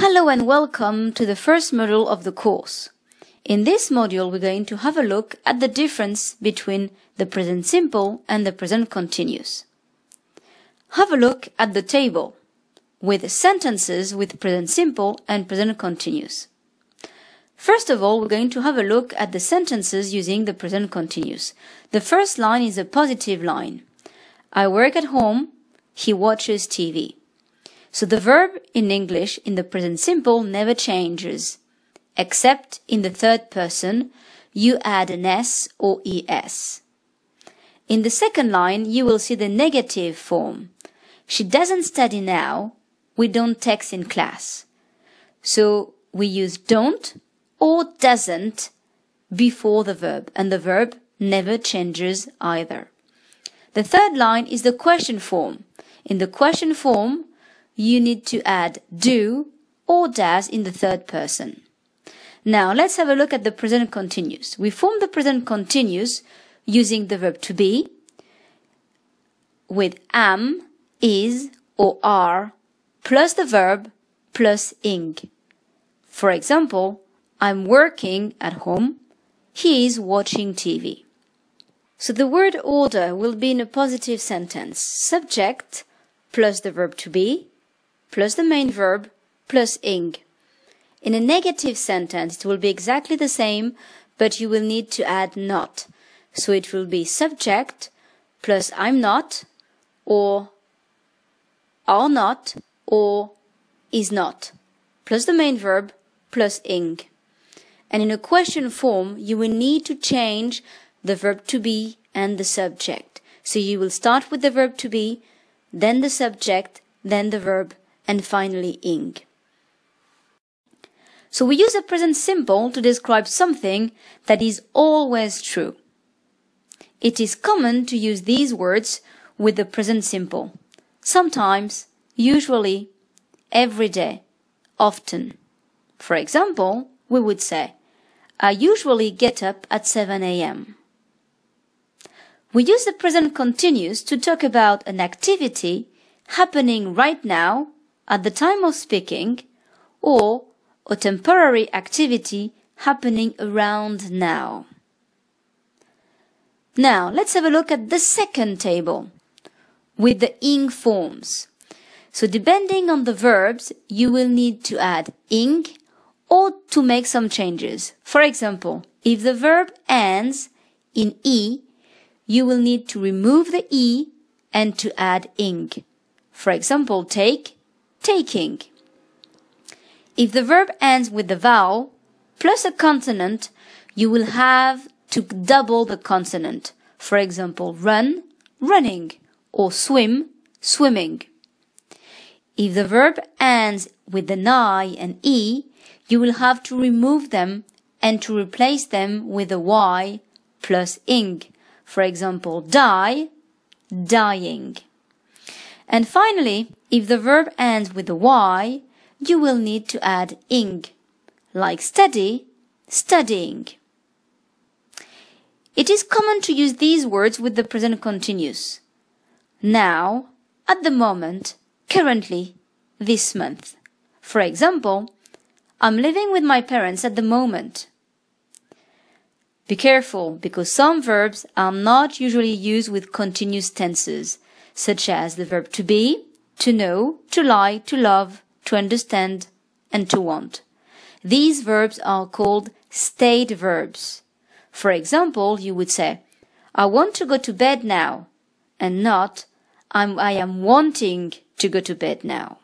Hello and welcome to the first module of the course. In this module, we're going to have a look at the difference between the present simple and the present continuous. Have a look at the table with sentences with present simple and present continuous. First of all, we're going to have a look at the sentences using the present continuous. The first line is a positive line. I work at home, he watches TV. So the verb in English in the present simple never changes, except in the third person, you add an S or ES. In the second line, you will see the negative form. She doesn't study now, we don't text in class. So we use don't or doesn't before the verb, and the verb never changes either. The third line is the question form. In the question form, you need to add do or does in the third person. Now let's have a look at the present continuous. We form the present continuous using the verb to be with am, is or are plus the verb plus ing. For example, I'm working at home, he is watching TV. So the word order will be in a positive sentence. Subject plus the verb to be plus the main verb, plus ing. In a negative sentence, it will be exactly the same, but you will need to add not. So it will be subject, plus I'm not, or are not, or is not, plus the main verb, plus ing. And in a question form, you will need to change the verb to be and the subject. So you will start with the verb to be, then the subject, then the verb, and finally ing. So we use the present simple to describe something that is always true. It is common to use these words with the present simple. Sometimes, usually, every day, often. For example, we would say, I usually get up at 7 a.m. We use the present continuous to talk about an activity happening right now at the time of speaking, or a temporary activity happening around now. Now, let's have a look at the second table with the ing forms. So depending on the verbs, you will need to add ing or to make some changes. For example, if the verb ends in e, you will need to remove the e and to add ing. For example, take, taking. If the verb ends with the vowel plus a consonant, you will have to double the consonant. For example, run, running, or swim, swimming. If the verb ends with an I and E, you will have to remove them and to replace them with a Y plus ing. For example, die, dying. And finally, if the verb ends with a Y, you will need to add ing, like study, studying. It is common to use these words with the present continuous. Now, at the moment, currently, this month. For example, I'm living with my parents at the moment. Be careful, because some verbs are not usually used with continuous tenses, such as the verb to be, to know, to like, to love, to understand, and to want. These verbs are called state verbs. For example, you would say, I want to go to bed now, and not, I am wanting to go to bed now.